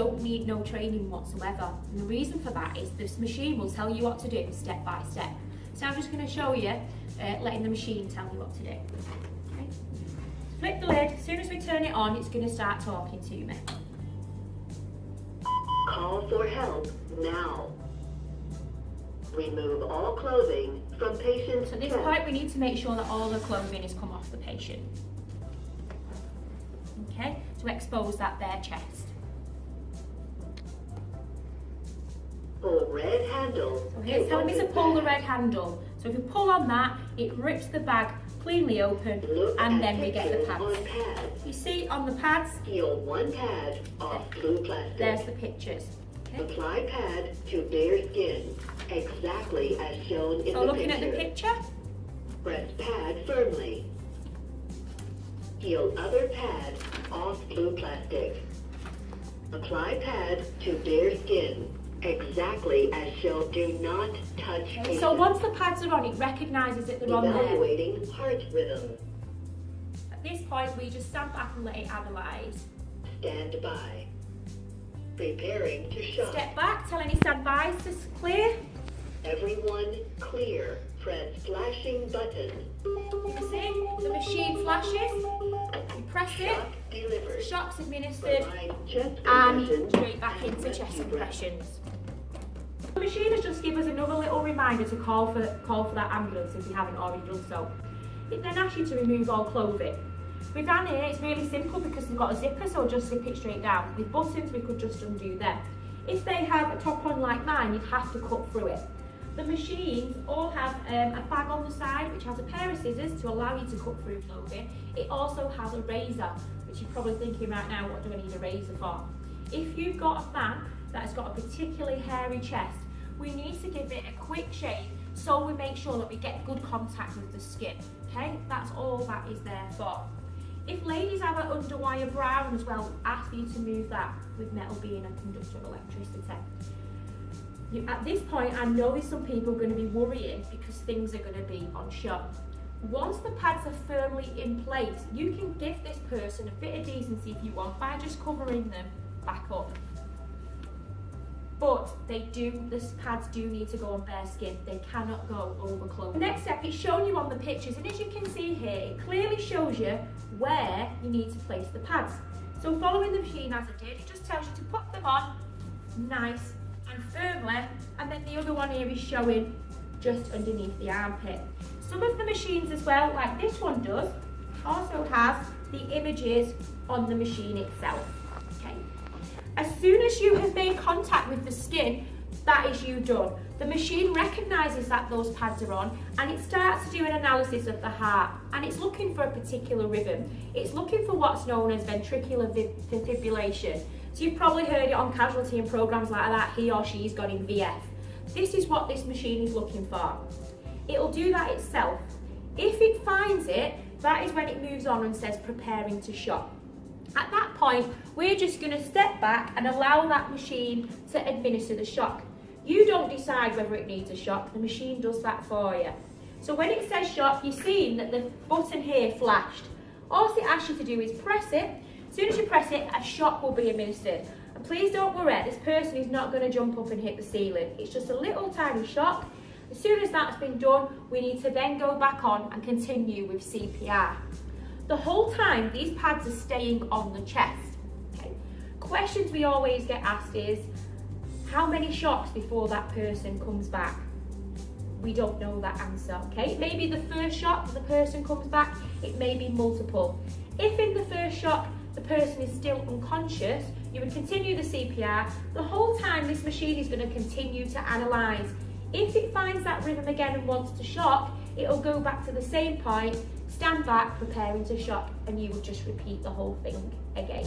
don't need no training whatsoever. And the reason for that is this machine will tell you what to do step by step. So I'm just going to show you letting the machine tell you what to do. Okay. Flip the lid. As soon as we turn it on, it's going to start talking to me. Call for help now. Remove all clothing from patient's So at this chest. point, we need to make sure that all the clothing has come off the patient. Okay, to expose their chest. Pull red handle. So here it's telling me to pull the red handle. So if you pull on that, it rips the bag cleanly open, and then we get the pads. You see on the pads, Peel one pad off blue plastic. there's the pictures. Okay. Apply pad to bare skin, exactly as shown in So the looking picture. at the picture, Press pad firmly. Peel other pad off blue plastic. Apply pad to bare skin, exactly as shown. Do not touch patient. so once the pads are on, it recognises that they're on there. Evaluating heart rhythm. At this point, we just stand back and let it analyse. Stand by. Preparing to shock. Step back, tell any standby to clear. Everyone clear. Press flashing button. You can see the machine flashes. You press it, Shock delivered. shock's administered, Provide chest and compressions straight back and into chest rescue compressions. The machine has just given us another little reminder to call for that ambulance if you haven't already done so. It then asks you to remove all clothing. With down here, it's really simple because they've got a zipper, so just zip it straight down. With buttons, we could just undo them. If they have a top on like mine, you'd have to cut through it. The machines all have a bag on the side which has a pair of scissors to allow you to cut through clothing. It also has a razor, which you're probably thinking right now, what do I need a razor for? If you've got a man that has got a particularly hairy chest, we need to give it a quick shave so we make sure that we get good contact with the skin. Okay, that's all that is there for. If ladies have an underwire brow as well, ask you to move that, with metal being a conductor of electricity. At this point, I know there's some people going to be worrying because things are going to be on show. Once the pads are firmly in place, you can give this person a bit of decency if you want by just covering them back up. But these pads do need to go on bare skin. They cannot go over clothing. The next step is shown you on the pictures, and as you can see here, it clearly shows you where you need to place the pads. So following the machine as I did, it just tells you to put them on nice and firmly, and then the other one here is showing just underneath the armpit. Some of the machines as well, like this one does, also has the images on the machine itself. Okay. As soon as you have made contact with the skin, that is you done. The machine recognises that those pads are on, and it starts to do an analysis of the heart, and it's looking for a particular rhythm. It's looking for what's known as ventricular fibrillation. So you've probably heard it on casualty and programs like that, he or she's got in VF. This is what this machine is looking for. It'll do that itself. If it finds it, that is when it moves on and says preparing to shock. At that point, we're just going to step back and allow that machine to administer the shock. You don't decide whether it needs a shock, the machine does that for you. So when it says shock, you've seen that the button here flashed. All it asks you to do is press it. As soon as you press it, a shock will be administered. And please don't worry, this person is not going to jump up and hit the ceiling. It's just a little tiny shock. As soon as that's been done, we need to then go back on and continue with CPR. The whole time, these pads are staying on the chest. Okay. Questions we always get asked is, how many shocks before that person comes back? We don't know that answer, okay? It may be the first shock that the person comes back, it may be multiple. If in the first shock, the person is still unconscious, you would continue the CPR. The whole time this machine is going to continue to analyse. If it finds that rhythm again and wants to shock, it'll go back to the same point, stand back, preparing to shock, and you would just repeat the whole thing again.